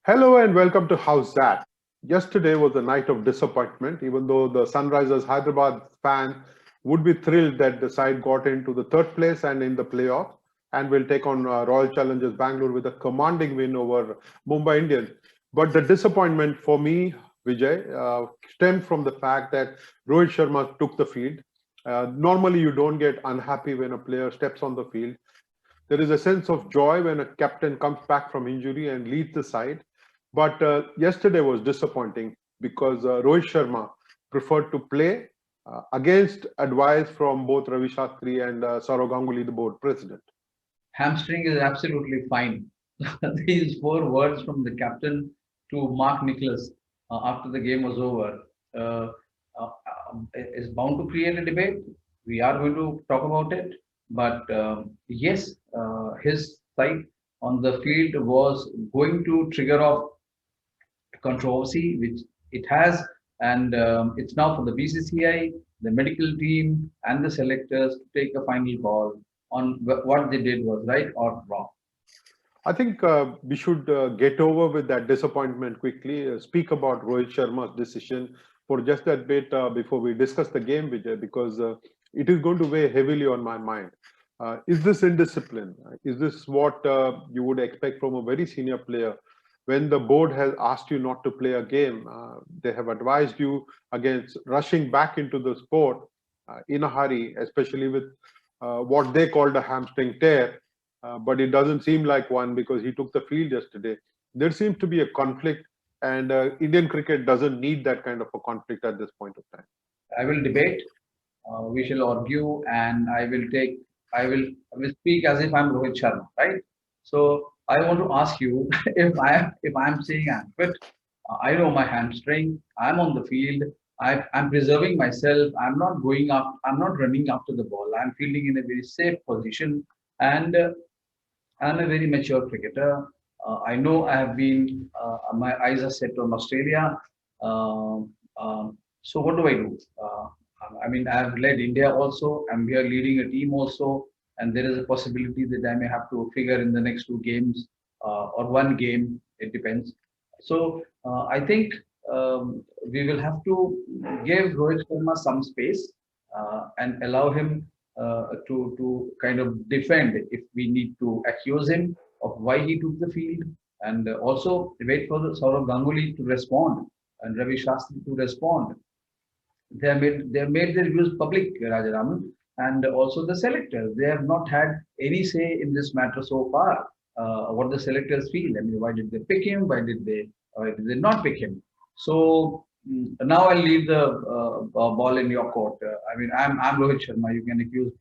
Hello and welcome to Howzzat. Yesterday was a night of disappointment, even though the Sunrisers Hyderabad fan would be thrilled that the side got into the third place and in the playoff and will take on Royal Challengers Bangalore with a commanding win over Mumbai Indians. But the disappointment for me, Vijay, stemmed from the fact that Rohit Sharma took the field. Normally, you don't get unhappy when a player steps on the field. There is a sense of joy when a captain comes back from injury and leads the side. But yesterday was disappointing because Rohit Sharma preferred to play against advice from both Ravi Shastri and Sourav Ganguly, the board president. Hamstring is absolutely fine. These four words from the captain to Mark Nicholas after the game was over uh, is bound to create a debate. We are going to talk about it. But yes, his side on the field was going to trigger off controversy, which it has, and it's now for the BCCI, the medical team, and the selectors to take a final call on what they did was right or wrong. I think we should get over with that disappointment quickly. Speak about Rohit Sharma's decision for just that bit before we discuss the game, Vijay, because it is going to weigh heavily on my mind. Is this indiscipline? Is this what you would expect from a very senior player? When the board has asked you not to play a game, they have advised you against rushing back into the sport in a hurry, especially with what they called a hamstring tear. But it doesn't seem like one because he took the field yesterday. There seems to be a conflict, and Indian cricket doesn't need that kind of a conflict at this point of time. I will debate, we shall argue, and I will speak as if I'm Rohit Sharma, right? So I want to ask you if I'm saying I'm fit, I know my hamstring, I'm on the field, I'm preserving myself, I'm not going up, I'm not running after the ball, I'm fielding in a very safe position, and I'm a very mature cricketer. I know I have been, my eyes are set on Australia. Um, so what do I do? I mean, I have led India also. I'm here leading a team also, and there is a possibility that I may have to figure in the next two games or one game. It depends. So I think we will have to give Rohit Sharma some space and allow him to kind of defend if we need to accuse him of why he took the field, and also wait for the Sourav Ganguly to respond and Ravi Shastri to respond. They have made their views public, Rajaraman, and also the selectors. They have not had any say in this matter so far. What the selectors feel. I mean, why did they pick him? Why did they not pick him? So now I'll leave the ball in your court. I mean, I'm Rohit Sharma. You can accuse.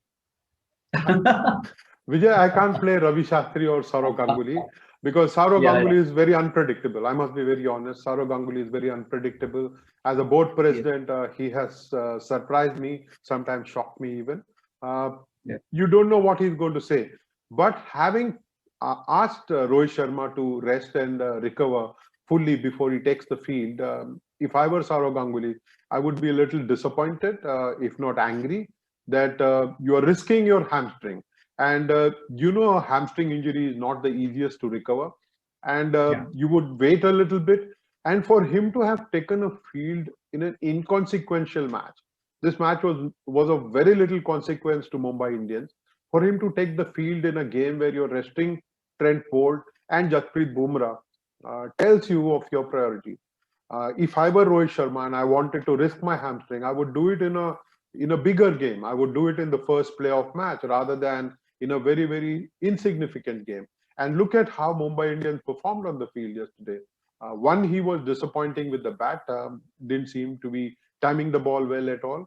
Vijay, I can't play Ravi Shastri or Sourav Ganguly because Sourav Yeah, yeah, Ganguly is very unpredictable. I must be very honest. Sourav Ganguly is very unpredictable. As a board yeah, president, he has surprised me, sometimes shocked me even. Uh, yeah. you don't know what he's going to say. But having asked Rohit Sharma to rest and recover fully before he takes the field, if I were Sourav Ganguly, I would be a little disappointed, if not angry, that you are risking your hamstring. And a hamstring injury is not the easiest to recover. And Yeah. you would wait a little bit. And for him to have taken a field in an inconsequential match, this match was of very little consequence to Mumbai Indians. For him to take the field in a game where you're resting Trent Bolt and Jasprit Bumrah tells you of your priority. If I were Rohit Sharma and I wanted to risk my hamstring, I would do it in a bigger game. I would do it in the first playoff match rather than in a very, very insignificant game. And look at how Mumbai Indians performed on the field yesterday. One, he was disappointing with the bat, didn't seem to be timing the ball well at all.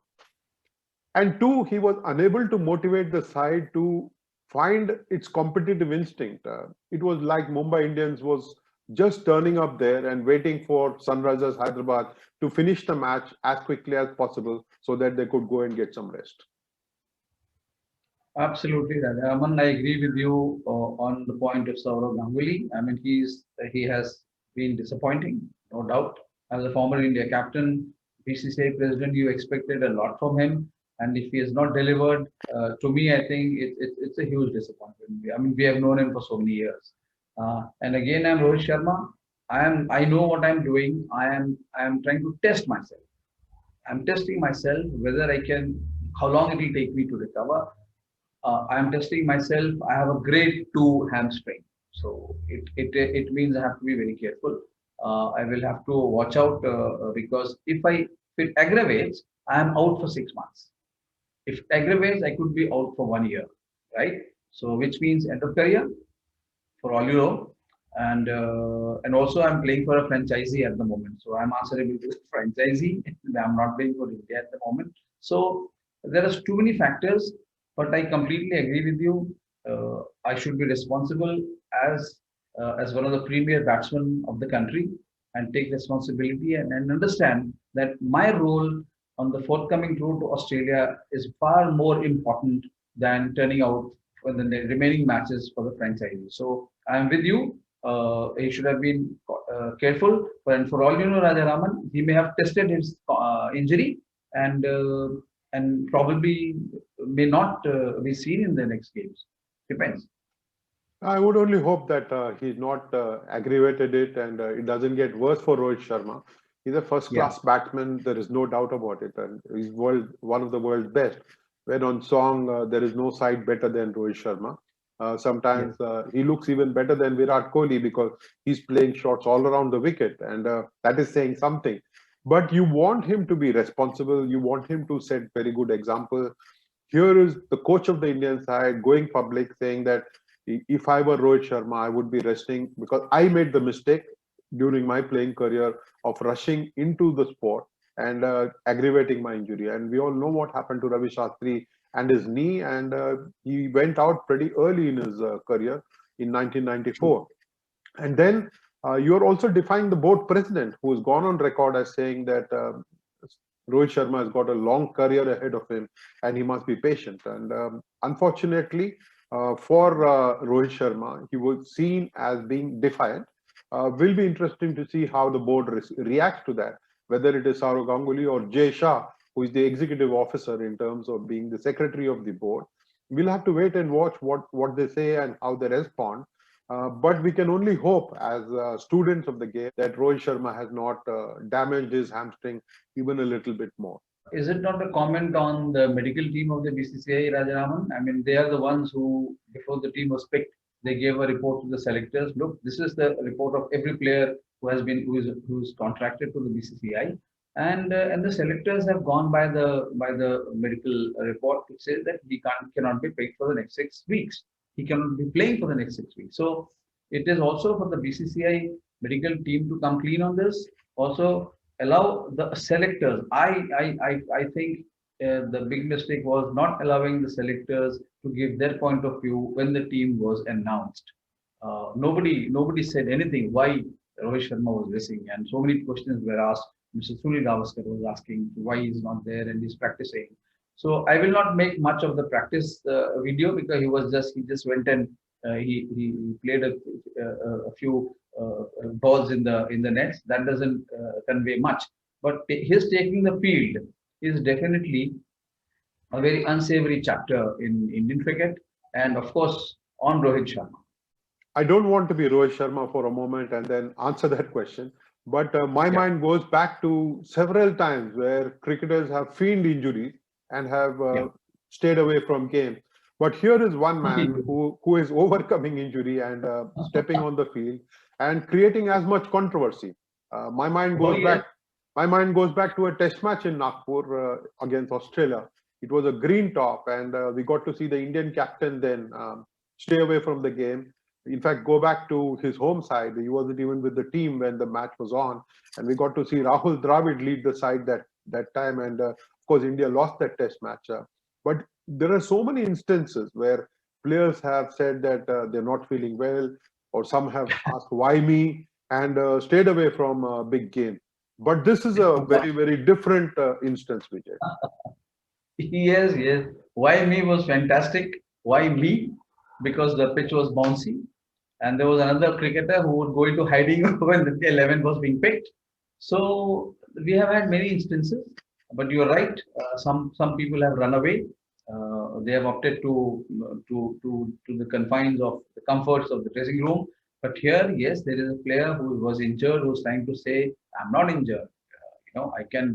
And two, he was unable to motivate the side to find its competitive instinct. It was like Mumbai Indians was just turning up there and waiting for Sunrisers Hyderabad to finish the match as quickly as possible so that they could go and get some rest. Absolutely, Rajaraman. I agree with you on the point of Sourav Ganguly. I mean, he has been disappointing, no doubt. As a former India captain, BCCI president, you expected a lot from him, and if he has not delivered, to me, I think it's a huge disappointment. I mean, we have known him for so many years. And again, I'm Rohit Sharma. I know what I'm doing. I am trying to test myself. I'm testing myself whether I can, how long it will take me to recover. I'm testing myself. I have a grade 2 hamstring. So it means I have to be very careful. I will have to watch out because if it aggravates, I am out for 6 months. If it aggravates, I could be out for 1 year, right? So which means end of career for all you know. And also I'm playing for a franchisee at the moment. So I'm answerable to the franchisee. I'm not playing for India at the moment. So there are too many factors, but I completely agree with you. I should be responsible as as one of the premier batsmen of the country and take responsibility and understand that my role on the forthcoming tour to Australia is far more important than turning out for the remaining matches for the franchisee. So I'm with you. He should have been careful. And for all you know, Rajaraman, he may have tested his injury and and probably may not be seen in the next games. Depends. I would only hope that he's not aggravated it and it doesn't get worse for Rohit Sharma. He's a Yeah. first-class batsman. There is no doubt about it, and he's one of the world's best. When on song, there is no side better than Rohit Sharma. Yes. Sometimes he looks even better than Virat Kohli because he's playing shots all around the wicket, and that is saying something. But you want him to be responsible. You want him to set very good example. Here is the coach of the Indian side going public saying that if I were Rohit Sharma, I would be resting because I made the mistake during my playing career of rushing into the sport and aggravating my injury. And we all know what happened to Ravi Shastri and his knee, and he went out pretty early in his career in True. 1994. And then you're also defying the board president, who has gone on record as saying that Rohit Sharma has got a long career ahead of him and he must be patient. And unfortunately, for Rohit Sharma, he was seen as being defiant. Will be interesting to see how the board reacts to that, whether it is Sourav Ganguly or Jay Shah, who is the executive officer in terms of being the secretary of the board. We'll have to wait and watch what they say and how they respond. But we can only hope, as students of the game, that Rohit Sharma has not damaged his hamstring even a little bit more. Is it not a comment on the medical team of the BCCI, Rajaraman? I mean, they are the ones who, before the team was picked, they gave a report to the selectors. Look, this is the report of every player who is contracted to the BCCI, and the selectors have gone by the medical report, which says that he cannot be picked for the next 6 weeks. He cannot be playing for the next 6 weeks. So it is also for the BCCI medical team to come clean on this. Also, allow the selectors. I think the big mistake was not allowing the selectors to give their point of view when the team was announced. Nobody said anything why Rohit Sharma was missing, and so many questions were asked. Mr. Sunil Gavaskar was asking why he's not there and he's practicing. So I will not make much of the practice video because he just went and he played a few balls in the nets. That doesn't convey much. But his taking the field is definitely a very unsavory chapter in Indian cricket, and of course on Rohit Sharma. I don't want to be Rohit Sharma for a moment and then answer that question. But my Yeah, mind goes back to several times where cricketers have feigned injuries and have yeah. stayed away from games. But here is one man who is overcoming injury and stepping on the field and creating as much controversy. My mind Oh goes yes, back. My mind goes back to a test match in Nagpur against Australia. It was a green top, and we got to see the Indian captain then stay away from the game. In fact, go back to his home side. He wasn't even with the team when the match was on, and we got to see Rahul Dravid lead the side that time. And of course, India lost that test match. But there are so many instances where players have said that they're not feeling well, or some have asked why me. and stayed away from big game. But this is a very, very different instance, Vijay. Yes, yes. Why me was fantastic. Why me? Because the pitch was bouncy, and there was another cricketer who would go into hiding when the 11 was being picked. So we have had many instances, but you are right. Some people have run away. They have opted to the confines of the comforts of the dressing room. But here, yes, there is a player who was injured who's trying to say, "I'm not injured. I can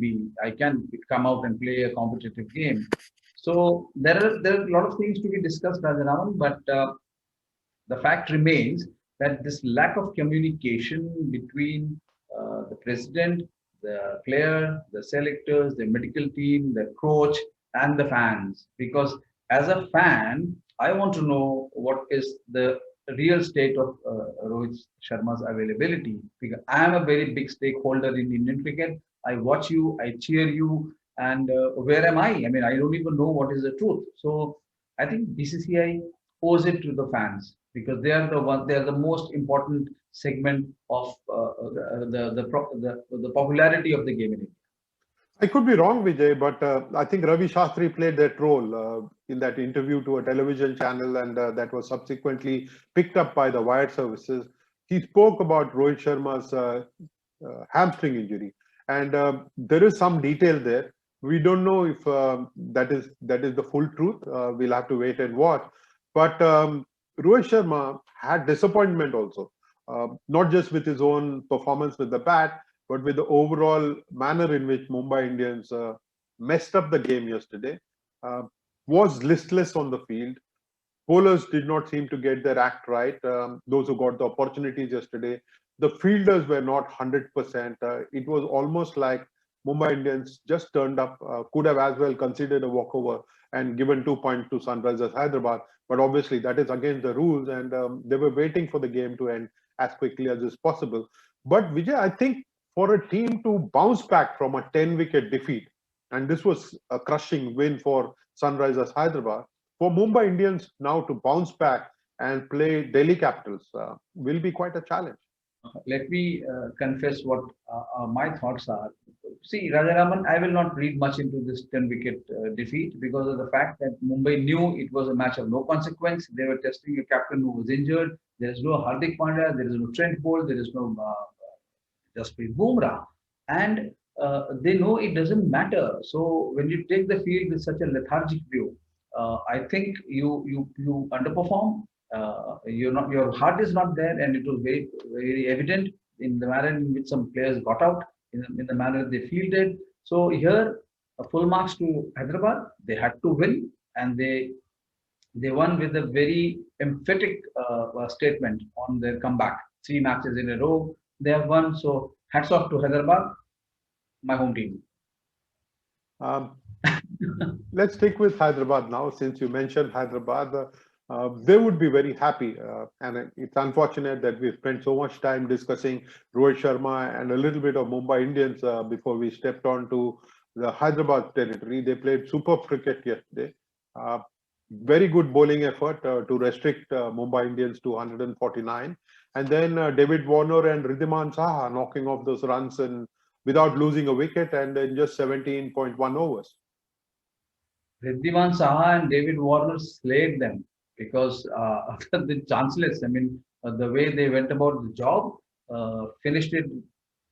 come out and play a competitive game." So there are a lot of things to be discussed, Rajaraman, but the fact remains that this lack of communication between the president, the player, the selectors, the medical team, the coach, and the fans. Because as a fan, I want to know what is the real state of Rohit Sharma's availability. Because I am a very big stakeholder in Indian cricket. I watch you, I cheer you, and where am I? I mean, I don't even know what is the truth. So I think BCCI owes it to the fans because they are the most important segment of the popularity of the game in India. I could be wrong, Vijay, but I think Ravi Shastri played that role in that interview to a television channel, and that was subsequently picked up by the wired services. He spoke about Rohit Sharma's hamstring injury, and there is some detail there. We don't know if that is the full truth. We'll have to wait and watch. But Rohit Sharma had disappointment also, not just with his own performance with the bat, but with the overall manner in which Mumbai Indians messed up the game yesterday. Uh, was listless on the field. Bowlers did not seem to get their act right. Those who got the opportunities yesterday, the fielders were not 100%. It was almost like Mumbai Indians just turned up, could have as well considered a walkover and given 2 points to Sunrisers Hyderabad. But obviously, that is against the rules, and they were waiting for the game to end as quickly as is possible. But Vijay, I think for a team to bounce back from a 10-wicket defeat, and this was a crushing win for Sunrisers Hyderabad, for Mumbai Indians now to bounce back and play Delhi Capitals will be quite a challenge. Let me confess what my thoughts are. See, Rajaraman, I will not read much into this 10 wicket defeat because of the fact that Mumbai knew it was a match of no consequence. They were testing a captain who was injured. There is no Hardik Pandya, there is no Trent Bolt, there is no Jasprit Bumrah, and they know it doesn't matter. So when you take the field with such a lethargic view, I think you underperform. Your heart is not there, and it was very evident in the manner in which some players got out, in the manner they fielded. So here, full marks to Hyderabad. They had to win, and they won with a very emphatic statement on their comeback. 3 matches in a row they have won. So hats off to Hyderabad, my home team. Um, let's stick with Hyderabad now, since you mentioned Hyderabad. They would be very happy, and it's unfortunate that we spent so much time discussing Rohit Sharma and a little bit of Mumbai Indians before we stepped on to the Hyderabad territory. They played superb cricket yesterday. Uh, Very good bowling effort to restrict Mumbai Indians to 149, and then David Warner and Ridhiman Saha knocking off those runs and without losing a wicket and in just 17.1 overs. Riddhiman Saha and David Warner slayed them because the chanceless. I mean, the way they went about the job, finished it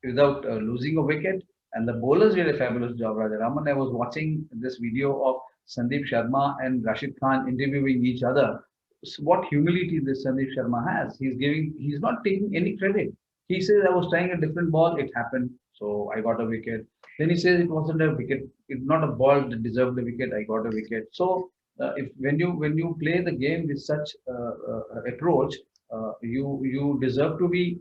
without losing a wicket, and the bowlers did a fabulous job. Rajaraman, I was watching this video of Sandeep Sharma and Rashid Khan interviewing each other. So what humility this Sandeep Sharma has. He's not taking any credit. He says, I was trying a different ball, it happened, so I got a wicket. Then he says it wasn't a wicket, it's not a ball that deserved a wicket, I got a wicket. So if when you play the game with such approach, you deserve to be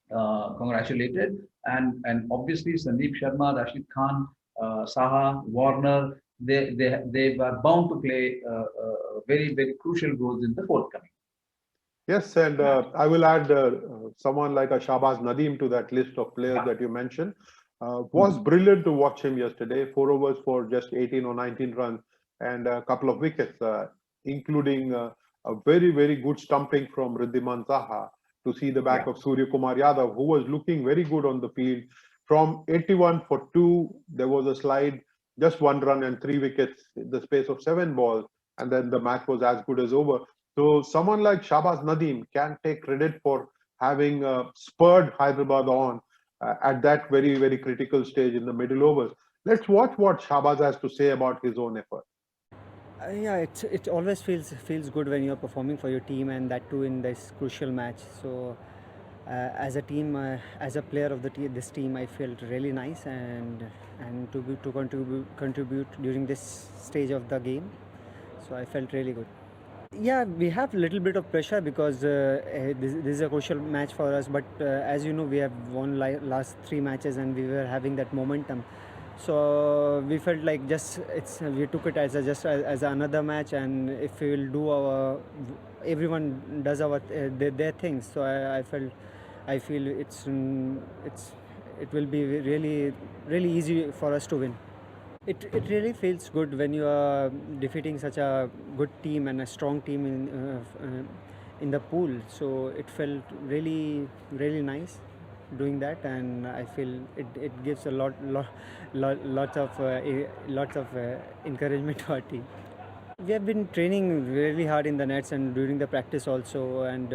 congratulated. And obviously Sandeep Sharma, Rashid Khan, Saha, Warner, they were bound to play very crucial roles in the forthcoming Yes, and match. I will add someone like a Shahbaz Nadeem to that list of players Yeah. that you mentioned. Was Mhm. brilliant to watch him yesterday. 4 overs for just 18 or 19 runs and a couple of wickets, including a very good stumping from Riddhiman Saha to see the Yeah. back of Surya Kumar Yadav, who was looking very good on the field. From 81 for 2, there was a slide, just 1 run and 3 wickets in the space of 7 balls, and then the match was as good as over. So someone like Shahbaz Nadeem can take credit for having spurred Hyderabad on at that very, very critical stage in the middle overs. Let's watch what Shahbaz has to say about his own effort. Yeah, it always feels good when you're performing for your team, and that too in this crucial match. So, as a team, as a player of this team, I felt really nice, and to contribute during this stage of the game. So I felt really good. Yeah, we have a little bit of pressure because this is a crucial match for us. But as you know, we have won last 3 matches, and we were having that momentum. So we felt like just we took it as as another match, and if we will do everyone does their things. So I feel it will be really easy for us to win. It really feels good when you are defeating such a good team and a strong team in the pool. So it felt really nice doing that, and I feel it gives a lots of encouragement to our team. We have been training really hard in the nets and during the practice also, and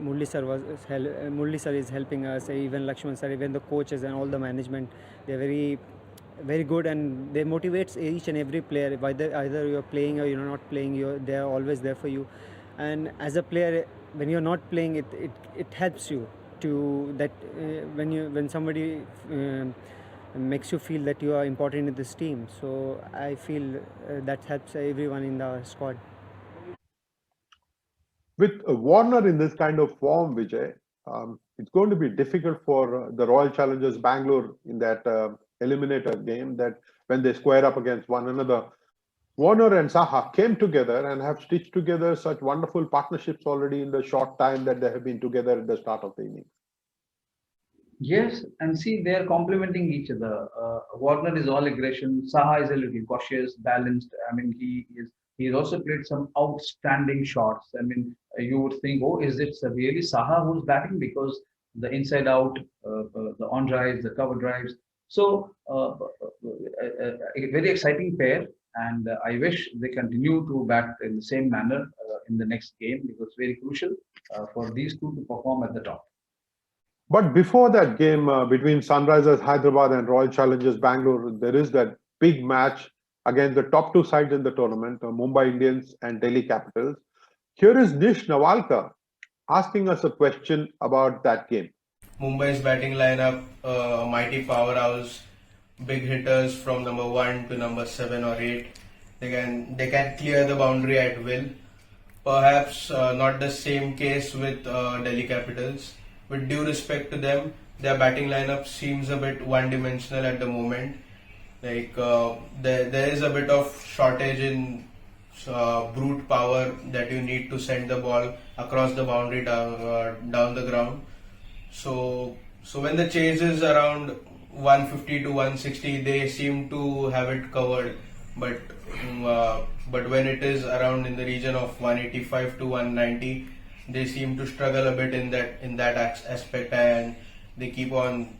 Murli sir is helping us. Even Lakshman sir, even the coaches and all the management, they're very good, and they motivates each and every player. Either you're playing or you're not playing, they're always there for you. And as a player, when you're not playing, it helps you to that when somebody makes you feel that you are important in this team. So I feel that helps everyone in the squad. With Warner in this kind of form, Vijay, it's going to be difficult for the Royal Challengers Bangalore in that eliminator game, that when they square up against one another. Warner and Saha came together and have stitched together such wonderful partnerships already in the short time that they have been together at the start of the innings. Yes, and see, they're complementing each other. Warner is all aggression. Saha is a little cautious, balanced. I mean, he's also played some outstanding shots. I mean, you would think, oh, is it really Saha who's batting? Because the inside out, the on drives, the cover drives. So, a very exciting pair. And I wish they continue to bat in the same manner in the next game, because it's very crucial for these two to perform at the top. But before that game between Sunrisers Hyderabad and Royal Challengers Bangalore, there is that big match against the top two sides in the tournament, Mumbai Indians and Delhi Capitals. Here is Nish Nawalkar asking us a question about that game. Mumbai's batting lineup, mighty powerhouse, big hitters from number 1 to number 7 or 8. They can clear the boundary at will. Perhaps not the same case with Delhi Capitals. With due respect to them, their batting lineup seems a bit one-dimensional at the moment. Like there is a bit of shortage in brute power that you need to send the ball across the boundary down the ground. So when the chase is around 150 to 160, they seem to have it covered. But but when it is around in the region of 185 to 190, they seem to struggle a bit in that aspect, and they keep on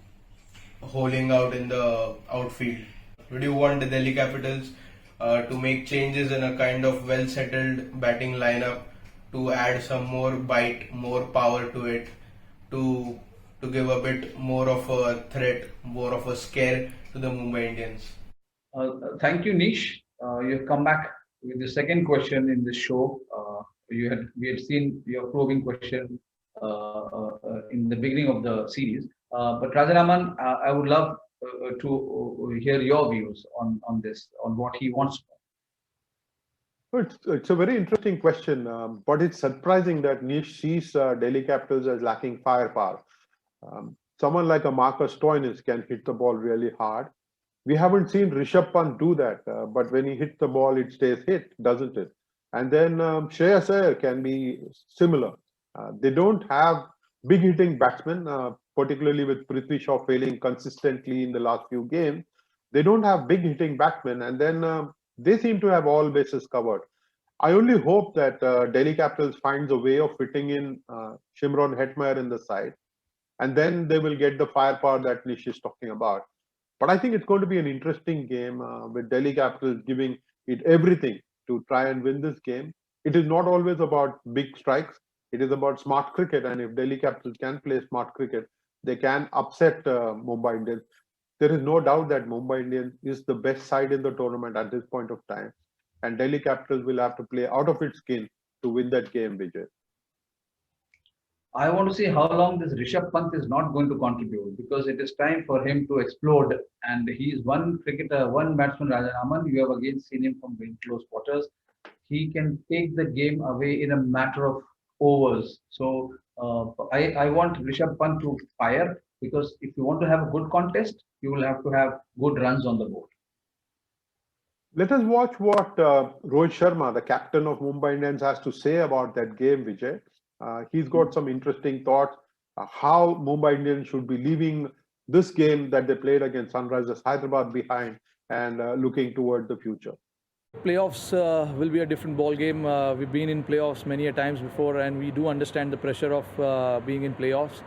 holding out in the outfield. Would you want the Delhi Capitals to make changes in a kind of well settled batting lineup to add some more bite, more power to it, to give a bit more of a threat, more of a scare to the Mumbai Indians? Thank you, Nish. You have come back with the second question in this show. We had seen your probing question in the beginning of the series. But Rajaraman, I would love to hear your views on this, on what he wants to So it's a very interesting question, but it's surprising that Nish sees Delhi Capitals as lacking firepower. Someone like a Marcus Stoinis can hit the ball really hard. We haven't seen Rishabh Pant do that, but when he hits the ball, it stays hit, doesn't it? And then Shreyas Iyer can be similar. They don't have big hitting batsmen, particularly with Prithvi Shaw failing consistently in the last few games. They don't have big hitting batsmen, and then they seem to have all bases covered. I only hope that Delhi Capitals finds a way of fitting in Shimron Hetmeyer in the side, and then they will get the firepower that Nish is talking about. But I think it's going to be an interesting game with Delhi Capitals giving it everything to try and win this game. It is not always about big strikes. It is about smart cricket, and if Delhi Capitals can play smart cricket, they can upset Mumbai Indians. There is no doubt that Mumbai Indians is the best side in the tournament at this point of time, and Delhi Capitals will have to play out of its skin to win that game, Vijay. I want to see how long this Rishabh Pant is not going to contribute, because it is time for him to explode. And he is one cricketer, one batsman, Rajaraman. You have again seen him from very close quarters. He can take the game away in a matter of overs. So I want Rishabh Pant to fire, because if you want to have a good contest, you will have to have good runs on the board. Let us watch what Rohit Sharma, the captain of Mumbai Indians, has to say about that game, Vijay. He's got some interesting thoughts how Mumbai Indians should be leaving this game that they played against Sunrisers Hyderabad behind and looking toward the future. Playoffs will be a different ball game. We've been in playoffs many a times before, and we do understand the pressure of being in playoffs.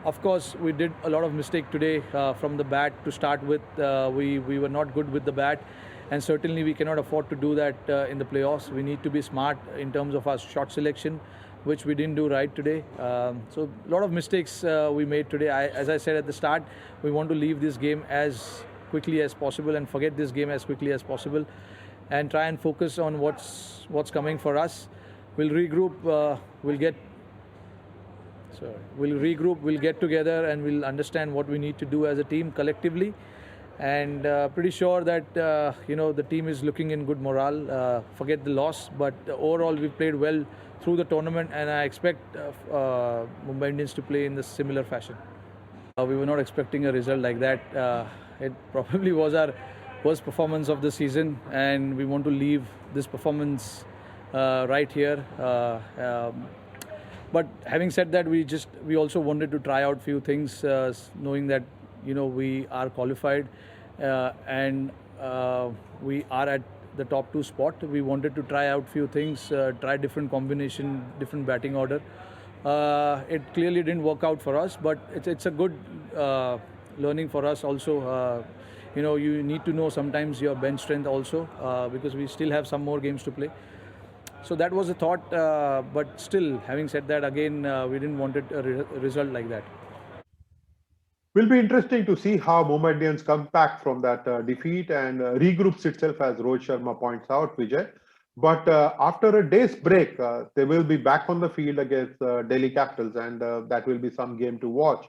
Of course, we did a lot of mistake today from the bat to start with. We were not good with the bat, and certainly we cannot afford to do that in the playoffs. We need to be smart in terms of our shot selection, which we didn't do right today. So a lot of mistakes we made today. As I said at the start, we want to leave this game as quickly as possible and forget this game as quickly as possible, and try and focus on what's coming for us. We'll regroup. We'll regroup, we'll get together, and we'll understand what we need to do as a team collectively. And pretty sure that the team is looking in good morale. Forget the loss, but overall we played well through the tournament, and I expect Mumbai Indians to play in the similar fashion. We were not expecting a result like that. It probably was our worst performance of the season, and we want to leave this performance right here. But having said that, we also wanted to try out few things, knowing that we are qualified and we are at the top 2 spot. We wanted to try out few things, try different combination, different batting order. It clearly didn't work out for us, but it's a good learning for us also. You need to know sometimes your bench strength also, because we still have some more games to play. So that was a thought, but still, having said that, again, we didn't want a result like that. Will be interesting to see how Mumbai Indians come back from that defeat and regroups itself, as Rohit Sharma points out, Vijay. But after a day's break, they will be back on the field against Delhi Capitals, and that will be some game to watch.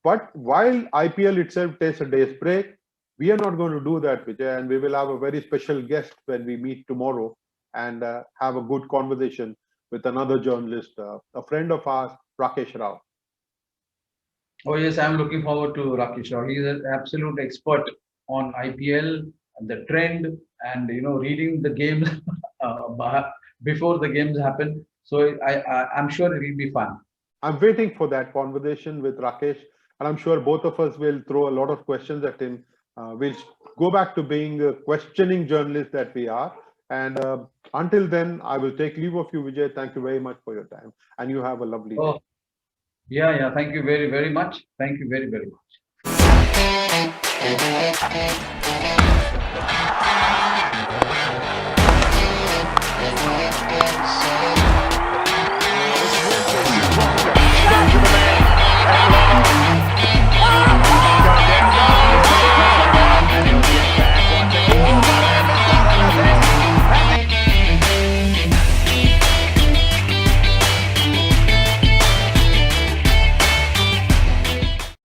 But while IPL itself takes a day's break, we are not going to do that, Vijay, and we will have a very special guest when we meet tomorrow and have a good conversation with another journalist, a friend of ours, Rakesh Rao. Oh yes, I'm looking forward to Rakesh Rao. He's an absolute expert on IPL and the trend, and reading the games before the games happen. So I'm sure it will be fun. I'm waiting for that conversation with Rakesh, and I'm sure both of us will throw a lot of questions at him. We'll go back to being the questioning journalists that we are. And until then, I will take leave of you, Vijay. Thank you very much for your time, and you have a lovely day. Yeah. Thank you very, very much. Thank you very, very much.